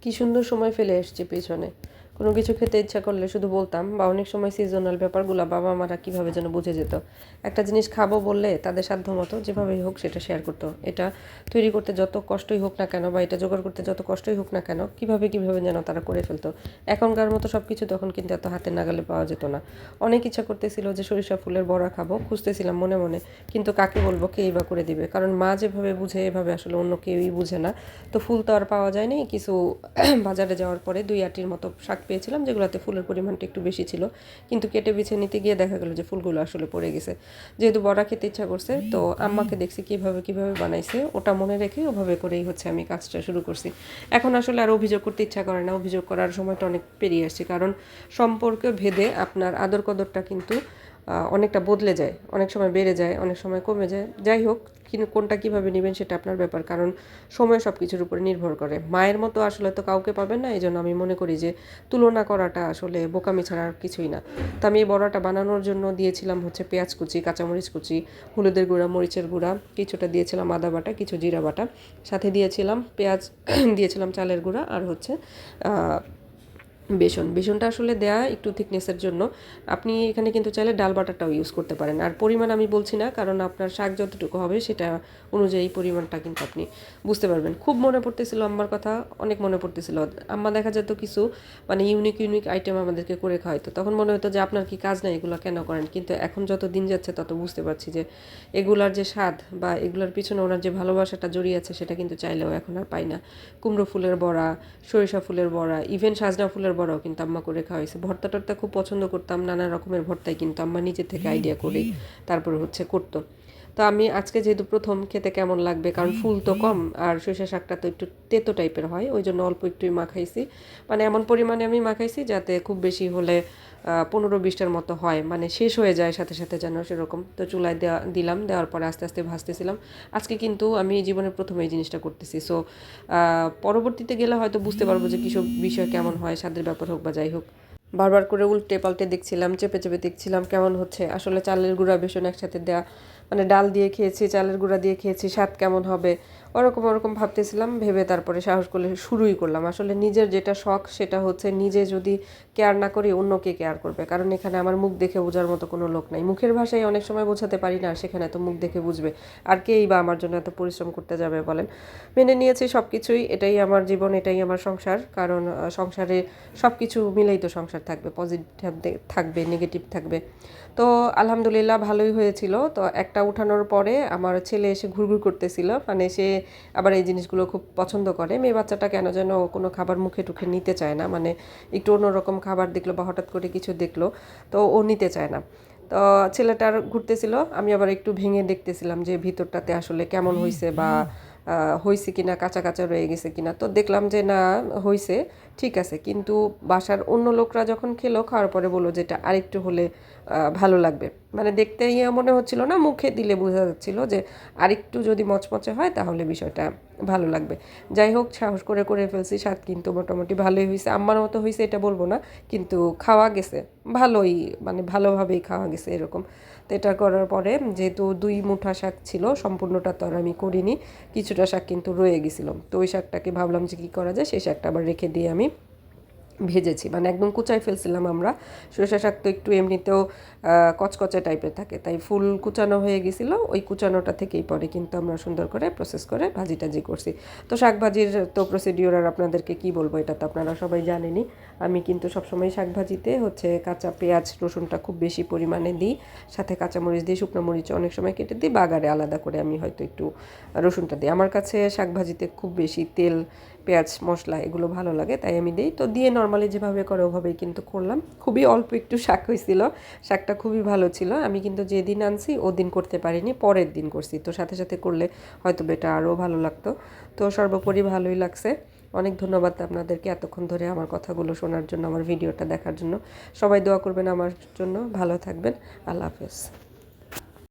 কি সুন্দর সময় ফেলে এসেছি পেছনে। কোনো কিছু খেতে ইচ্ছা করলে শুধু বলতাম, বা অনেক সময় সিজনাল ব্যাপারগুলো বাবা মারা কীভাবে যেন বুঝে যেত। একটা জিনিস খাবো বললে তাদের সাধ্যমতো যেভাবেই হোক সেটা শেয়ার করতো। এটা তৈরি করতে যত কষ্টই হোক না কেন, বা এটা জোগাড় করতে যত কষ্টই হোক না কেন, কীভাবে যেন তারা করে ফেলতো। এখনকার মতো সব কিছু তখন কিন্তু এত হাতের নাগালে পাওয়া যেত না। অনেক ইচ্ছা করতেছিল যে সরিষা ফুলের বড়া খাবো, খুঁজতেছিলাম মনে মনে, কিন্তু কাকে বলবো, কেই বা করে দিবে। কারণ মা যেভাবে বুঝে এভাবে আসলে অন্য কেউই বুঝে না। তো ফুল তো আর পাওয়া যায়নি। কিছু বাজারে যাওয়ার পরে 2 আটির মতো শাক পেয়েছিলাম, যেগুলোতে ফুলের পরিমাণটা একটু বেশি ছিল, কিন্তু কেটে বেছে নিতে গিয়ে দেখা গেলো যে ফুলগুলো আসলে পড়ে গেছে। যেহেতু বড়া খেতে ইচ্ছা করছে, তো আম্মাকে দেখছি কীভাবে বানাইছে, ওটা মনে রেখে ওভাবে করেই আমি কাজটা শুরু করছি। এখন আসলে আর অভিযোগ করতে ইচ্ছা করে না, অভিযোগ করার সময়টা অনেক পেরিয়ে আসছে। কারণ সম্পর্ক ভেদে আপনার আদর কদরটা কিন্তু অনেকটা বদলে যায়, অনেক সময় বেড়ে যায়, অনেক সময় কমে যায়। যাই হোক, কিন্তু কোনটা কীভাবে নেবেন সেটা আপনার ব্যাপার, কারণ সময় সব কিছুর উপরে নির্ভর করে। মায়ের মতো আসলে তো কাউকে পাবেন না, এই জন্য আমি মনে করি যে তুলনা করাটা আসলে বোকামি ছাড়া আর কিছুই না। তো আমি এই বড়াটা বানানোর জন্য দিয়েছিলাম পেঁয়াজ কুচি, কাঁচামরিচ কুচি, হলুদের গুঁড়া, মরিচের গুঁড়া, কিছুটা দিয়েছিলাম আদা বাটা, কিছু জিরা বাটা, সাথে দিয়েছিলাম পেঁয়াজ দিয়েছিলাম চালের গুঁড়া, আর বেসনটা আসলে দেয়া একটু থিকনেসের জন্য। আপনি এখানে কিন্তু চাইলে ডাল বাটাটাও ইউজ করতে পারেন। আর পরিমাণ আমি বলছি না, কারণ আপনার শাক যতটুকু হবে সেটা অনুযায়ী পরিমাণটা কিন্তু আপনি বুঝতে পারবেন। খুব মনে পড়তেছিল আম্মার কথা, অনেক মনে পড়তেছিল। আম্মা দেখা যেত কিছু ইউনিক আইটেম আমাদেরকে করে খাওয়াইতো। তখন মনে হতো যে আপনার কি কাজ নাই, এগুলো কেন করেন? কিন্তু এখন যত দিন যাচ্ছে তত বুঝতে পারছি যে এগুলার যে স্বাদ বা এগুলার পিছনে ওনার যে ভালোবাসাটা জড়িয়ে আছে সেটা কিন্তু চাইলেও এখন আর পাই না। কুমড়ো ফুলের বড়া, সরিষা ফুলের বড়া, ইভেন সাজনা ফুলের বড়াও কিন্তু আম্মা করে খাওয়াইছে। ভর্তা টর্তা খুব পছন্দ করতাম, নানা রকমের ভর্তাই কিন্তু আম্মা নিজে থেকে আইডিয়া করেই তারপরে করতো। তো আমি আজকে যেহেতু প্রথম, খেতে কেমন লাগবে, কারণ ফুল তো কম আর সরিষা শাকটা তো একটু তেতো টাইপের হয়, ওই জন্য অল্প একটুই মাখাইছি। এমন পরিমাণে আমি মাখাইছি যাতে খুব বেশি হলে 15-20টার মতো হয়, শেষ হয়ে যায় সাথে সাথে যেন সেরকম। তো চুলায় দিলাম, দেওয়ার পরে আস্তে আস্তে ভাজতেছিলাম। আজকে কিন্তু আমি জীবনের প্রথম এই জিনিসটা করতেছি। সো পরবর্তীতে গেলে হয়তো বুঝতে পারবো যে কিসব বিষয় কেমন হয়, স্বাদের ব্যাপার হোক বা যাই হোক। বারবার করে উল্টে পাল্টে দেখছিলাম, চেপে চেপে দেখছিলাম কেমন হচ্ছে। আসলে চালের গুঁড়া বেসন একসাথে দেওয়া, ডাল দিয়ে খেয়েছি, চালের গুঁড়া দিয়ে খেয়েছি, স্বাদ কেমন হবে ওরকম ভাবতেছিলাম। ভেবে তারপরে সাহস করলে শুরুই করলাম। আসলে নিজের যেটা শখ সেটা নিজে যদি কেয়ার না করি, অন্য কে কেয়ার করবে? কারণ এখানে আমার মুখ দেখে বোঝার মতো কোনো লোক নাই। মুখের ভাষায় অনেক সময় বোঝাতে পারি না, সেখানে তো মুখ দেখে বুঝবে। আর কেই বা আমার জন্য এত পরিশ্রম করতে যাবে বলেন? মেনে নিয়েছি সব কিছুই, এটাই আমার জীবন, এটাই আমার সংসার। কারণ সংসারে সব কিছু মিলেই তো সংসার থাকবে, পজিটিভ থাকবে, নেগেটিভ থাকবে। তো আলহামদুলিল্লাহ ভালোই হয়েছিল। তো একটা উঠানোর পরে আমার ছেলে এসে ঘুরঘুর করতেছিল, সে আবার এই জিনিসগুলো খুব পছন্দ করে। মেয়ে বাচ্চাটা কেন যেন কোনো খাবার মুখে টুখে নিতে চায় না, একটু অন্যরকম খাবার দেখলো বা হঠাৎ করে কিছু দেখলো, তো ও নিতে চায় না। তো ছেলেটার ঘুরতেছিল, আমি আবার একটু ভেঙে দেখতেছিলাম যে ভিতরটাতে আসলে কেমন হয়েছে, বা হয়েছে কিনা, কাঁচা কাঁচা রয়ে গেছে কিনা। তো দেখলাম যে না, হয়েছে, ঠিক আছে। কিন্তু বাসার অন্য লোকরা যখন খেলো, খাওয়ার পরে বললো যে এটা আরেকটু হলে ভালো লাগবে। দেখতে মনে হচ্ছিল না, মুখে দিলে বোঝা যাচ্ছিল যে আরেকটু যদি মচমচে হয় তাহলে বিষয়টা ভালো লাগবে। যাই হোক, সাহস করে করে ফেলছি। স্বাদ কিন্তু মোটামুটি ভালোই হয়েছে, আম্মার মতো হয়েছে এটা বলবো না, কিন্তু খাওয়া গেছে ভালোই, ভালোভাবেই খাওয়া গেছে এরকম। তো এটা করার পরে যেহেতু 2 মুঠা শাক ছিল, সম্পূর্ণটা তো আর আমি করিনি, কিছুটা শাক কিন্তু রয়ে গেছিল। তো ওই শাকটাকে ভাবলাম যে কী করা যায়, সেই শাকটা আবার রেখে দিয়ে আমি ভেজেছি, একদম কুচাই ফেলছিলাম আমরা। সরিষা শাক তো একটু এমনিতেও কচকচে টাইপের থাকে, তাই ফুল কুচানো হয়ে গেছিলো। ওই কুচানোটা থেকেই পরে কিন্তু আমরা সুন্দর করে প্রসেস করে ভাজি টাজি করছি। তো শাক ভাজির তো প্রসিডিওর আর আপনাদেরকে কি বলবো, এটা তো আপনারা সবাই জানেনই। আমি কিন্তু সবসময় শাক ভাজিতে কাঁচা পেঁয়াজ রসুনটা খুব বেশি পরিমাণে দিই, সাথে কাঁচামরিচ দিই, শুকনো মরিচ অনেক সময় কেটে দিই, বাগারে আলাদা করে আমি হয়তো একটু রসুনটা দিই। আমার কাছে শাক ভাজিতে খুব বেশি তেল, পেঁয়াজ, মশলা এগুলো ভালো লাগে, তাই আমি দিই। তো দিয়ে নর্মালি যেভাবে করে ওভাবেই কিন্তু করলাম। খুবই অল্প একটু শাক হয়েছিল, শাকটা খুবই ভালো ছিল। আমি কিন্তু যেদিন আনছি ওদিন করতে পারিনি, পরের দিন করছি। তো সাথে সাথে করলে হয়তো এটা আরও ভালো লাগতো। তো সর্বোপরি ভালোই লাগছে। অনেক ধন্যবাদ আপনাদেরকে এতক্ষণ ধরে আমার কথাগুলো শোনার জন্য, আমার ভিডিওটা দেখার জন্য। সবাই দোয়া করবেন আমার জন্য। ভালো থাকবেন। আল্লাহ হাফেজ।